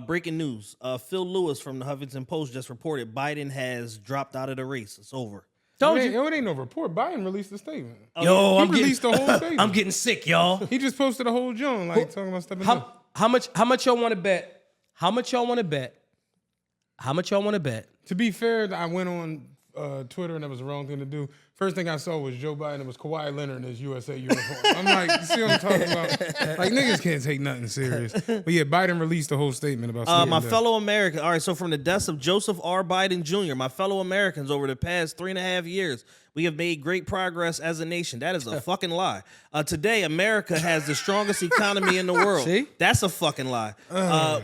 Breaking news. Phil Lewis from the Huffington Post just reported Biden has dropped out of the race. It's over. It ain't no report. Biden released a statement. Yo, he released the whole statement. I'm getting sick, y'all. He just posted a whole joint, like talking about stepping down. How much y'all want to bet? How much y'all want to bet? How much y'all want to bet? To be fair, I went on Twitter and that was the wrong thing to do. First thing I saw was Joe Biden. It was Kawhi Leonard in his USA uniform. I'm like, you see what I'm talking about? Like, niggas can't take nothing serious. But yeah, Biden released a whole statement about my fellow Americans. All right, so from the deaths of Joseph R. Biden Jr., my fellow Americans, over the past 3.5 years, we have made great progress as a nation. That is a fucking lie. Today, America has the strongest economy in the world. See? That's a fucking lie.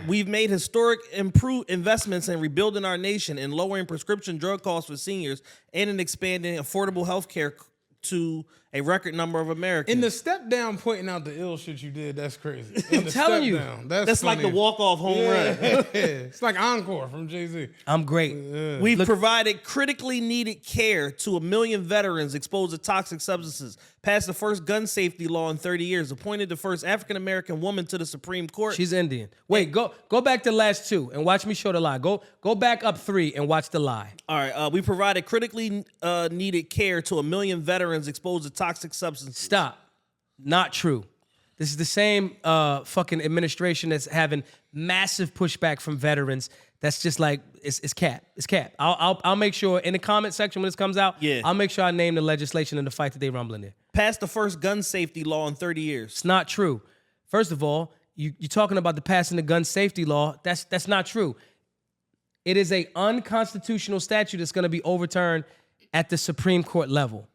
We've made historic investments in rebuilding our nation and lowering prescription drug costs for seniors and in expanding affordable health care to a record number of Americans. In the step down, pointing out the ill shit you did, that's crazy. I'm telling you. That's like the walk-off home run. It's like Encore from Jay-Z. I'm great. We've provided critically needed care to 1 million veterans exposed to toxic substances, passed the first gun safety law in 30 years, appointed the first African-American woman to the Supreme Court. She's Indian. Wait, go back to the last 2 and watch me show the lie. Go back up 3 and watch the lie. All right. We provided critically needed care to 1 million veterans exposed to toxic substances. Stop. Not true. This is the same fucking administration that's having massive pushback from veterans. That's just like it's cap. It's cap. I'll make sure in the comment section when this comes out. Yeah. I'll make sure I name the legislation and the fight that they rumbling there. Passed the first gun safety law in 30 years. It's not true. First of all, you're talking about the passing the gun safety law. That's not true. It is a unconstitutional statute that's going to be overturned at the Supreme Court level.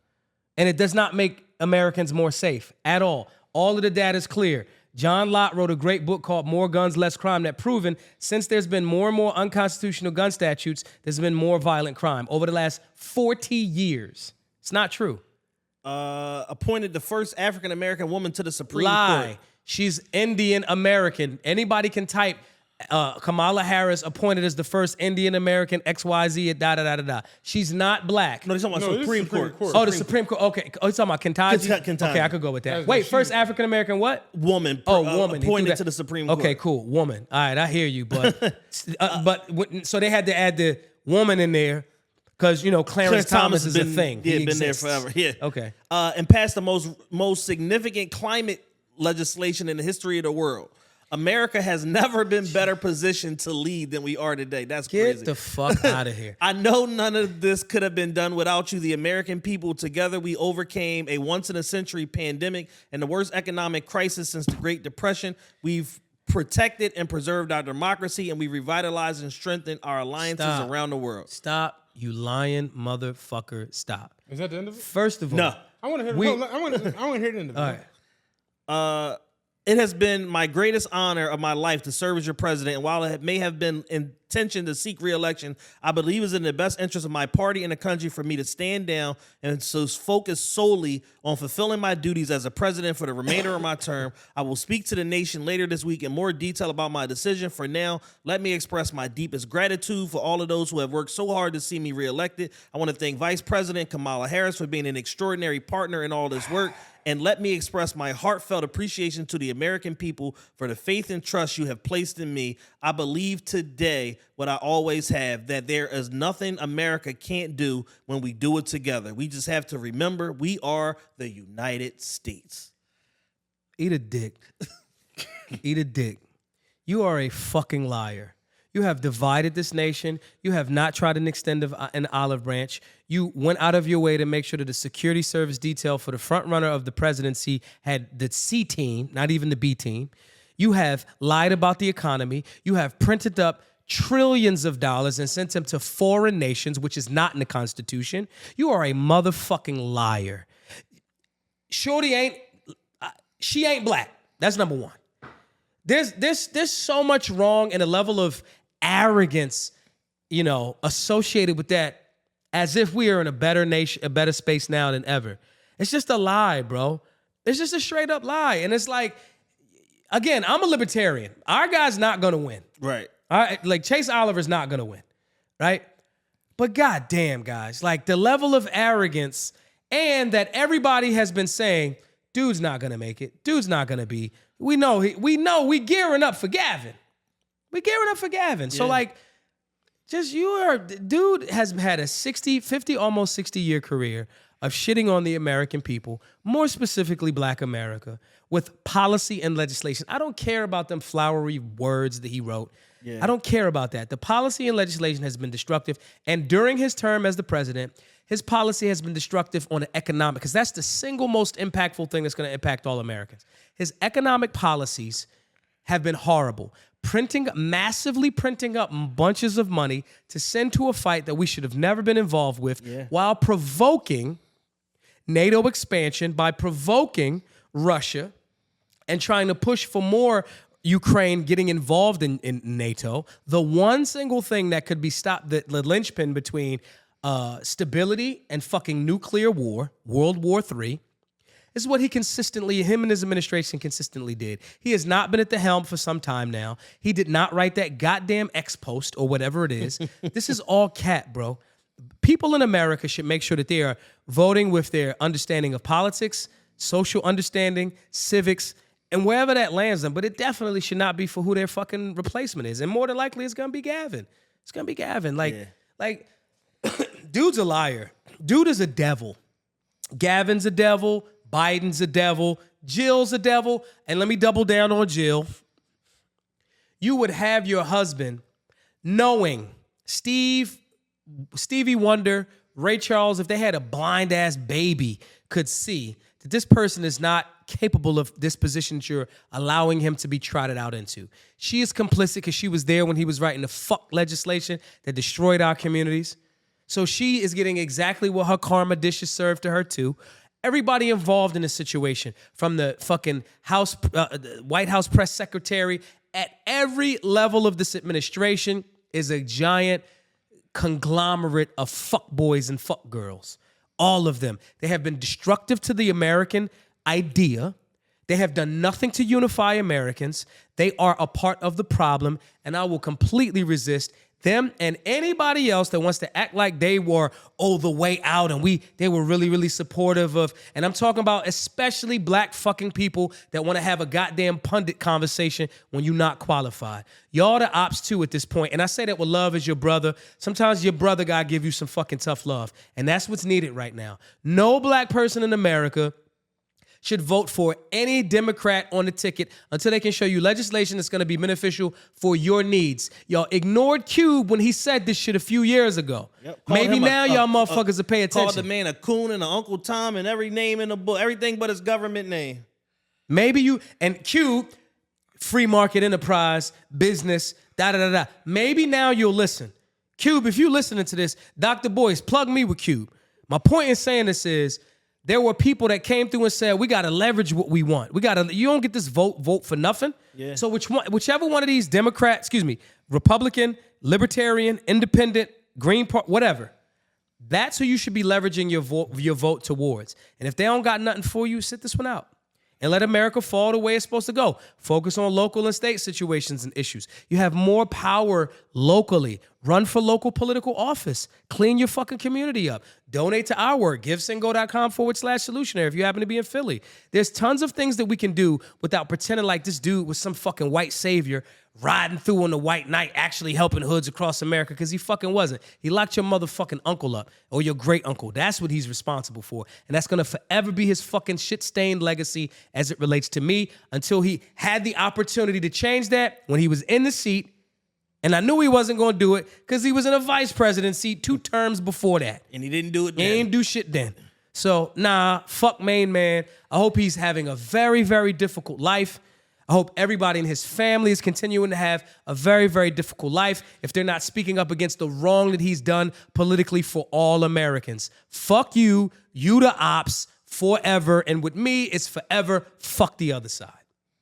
And it does not make Americans more safe at all. All of the data is clear. John Lott wrote a great book called More Guns, Less Crime that proven since there's been more and more unconstitutional gun statutes, there's been more violent crime over the last 40 years. It's not true. Appointed the first African-American woman to the Supreme Court. She's Indian American. Anybody can type Kamala Harris appointed as the first Indian American XYZ da da da da da. She's not black. No, he's talking about Supreme Court. Oh, the Supreme Court. Okay. Oh, he's talking about Kentucky. Okay, I could go with that. Wait, first African American what? Woman. Woman appointed to the Supreme Court. Okay, cool. Woman. All right, I hear you, but so they had to add the woman in there. Because, Clarence Thomas is a thing. Yeah, been there forever. Yeah. Okay. And passed the most significant climate legislation in the history of the world. America has never been better positioned to lead than we are today. That's crazy. Get the fuck out of here. I know none of this could have been done without you, the American people. Together, we overcame a once-in-a-century pandemic and the worst economic crisis since the Great Depression. We've protected and preserved our democracy, and we revitalized and strengthened our alliances around the world. Stop. You lying motherfucker, stop. Is that the end of it? First of all, no. I want to hear I want to hear the end of it. All right. It has been my greatest honor of my life to serve as your president, and while it may have been intention to seek re-election, I believe it's in the best interest of my party and the country for me to stand down and so focus solely on fulfilling my duties as a president for the remainder of my term. I will speak to the nation later this week in more detail about my decision. For now, let me express my deepest gratitude for all of those who have worked so hard to see me re-elected. I want to thank Vice President Kamala Harris for being an extraordinary partner in all this work. And let me express my heartfelt appreciation to the American people for the faith and trust you have placed in me. I believe today what I always have, that there is nothing America can't do when we do it together. We just have to remember we are the United States. Eat a dick. Eat a dick. You are a fucking liar. You have divided this nation. You have not tried to extend an olive branch. You went out of your way to make sure that the security service detail for the front runner of the presidency had the C team, not even the B team. You have lied about the economy. You have printed up trillions of dollars and sent them to foreign nations, which is not in the Constitution. You are a motherfucking liar. Shorty she ain't black. That's number one. There's so much wrong and a level of arrogance, associated with that, as if we are in a better nation, a better space now than ever. It's just a lie, bro. It's just a straight up lie. And it's like, again, I'm a libertarian. Our guy's not gonna win. Right. Like Chase Oliver's not gonna win. Right? But goddamn, guys, like the level of arrogance, and that everybody has been saying, dude's not gonna make it. Dude's not gonna be. We know we gearing up for Gavin. We're gearing up for Gavin. So like, dude has had a 50, almost 60-year career of shitting on the American people, more specifically Black America, with policy and legislation. I don't care about them flowery words that he wrote. I don't care about that. The policy and legislation has been destructive. And during his term as the president, his policy has been destructive on the economic, because that's the single most impactful thing that's going to impact all Americans. His economic policies have been horrible. Massively printing up bunches of money to send to a fight that we should have never been involved with, while provoking NATO expansion by provoking Russia and trying to push for more Ukraine getting involved in NATO. The one single thing that could be stopped, the linchpin between stability and fucking nuclear war, World War III, is what him and his administration consistently did. He has not been at the helm for some time now. He did not write that goddamn X post or whatever it is. This is all cat, bro. People in America should make sure that they are voting with their understanding of politics, social understanding, civics, and wherever that lands them. But it definitely should not be for who their fucking replacement is. And more than likely, it's going to be Gavin. It's going to be Gavin. Like, dude's a liar. Dude is a devil. Gavin's a devil. Biden's a devil. Jill's a devil. And let me double down on Jill. You would have your husband knowing Stevie Wonder, Ray Charles, if they had a blind ass baby, could see that this person is not capable of this position that you're allowing him to be trotted out into. She is complicit because she was there when he was writing the fuck legislation that destroyed our communities. So she is getting exactly what her karma dish is served to her too. Everybody involved in this situation, from the fucking White House press secretary, at every level of this administration, is a giant conglomerate of fuck boys and fuck girls. All of them. They have been destructive to the American idea. They have done nothing to unify Americans. They are a part of the problem, and I will completely resist them and anybody else that wants to act like they were, the way out, and they were really, really supportive of, and I'm talking about especially black fucking people that want to have a goddamn pundit conversation when you're not qualified. Y'all the ops too at this point, and I say that with love as your brother. Sometimes your brother gotta give you some fucking tough love, and that's what's needed right now. No black person in America should vote for any Democrat on the ticket until they can show you legislation that's going to be beneficial for your needs. Y'all ignored Cube when he said this shit a few years ago. Yep. Maybe now y'all motherfuckers will pay attention. Called the man a coon and an Uncle Tom and every name in the book, everything but his government name. Maybe you, and Cube, free market enterprise, business, da-da-da-da. Maybe now you'll listen. Cube, if you're listening to this, Dr. Boyce, plug me with Cube. My point in saying this is, there were people that came through and said, we got to leverage what we want. You don't get this vote for nothing. Yeah. So whichever one of these Republican, Libertarian, Independent, Green Party, whatever, that's who you should be leveraging your vote towards. And if they don't got nothing for you, sit this one out and let America fall the way it's supposed to go. Focus on local and state situations and issues. You have more power locally. Run for local political office. Clean your fucking community up. Donate to our work. GiveSendGo.com/Solutionary if you happen to be in Philly. There's tons of things that we can do without pretending like this dude was some fucking white savior riding through on the white knight actually helping hoods across America, because he fucking wasn't. He locked your motherfucking uncle up, or your great uncle. That's what he's responsible for. And that's going to forever be his fucking shit-stained legacy as it relates to me, until he had the opportunity to change that when he was in the seat. And I knew he wasn't going to do it because he was in a vice presidency 2 terms before that. And he didn't do it then. He ain't do shit then. So, fuck Main Man. I hope he's having a very, very difficult life. I hope everybody in his family is continuing to have a very, very difficult life if they're not speaking up against the wrong that he's done politically for all Americans. Fuck you, you the ops, forever. And with me, it's forever, fuck the other side.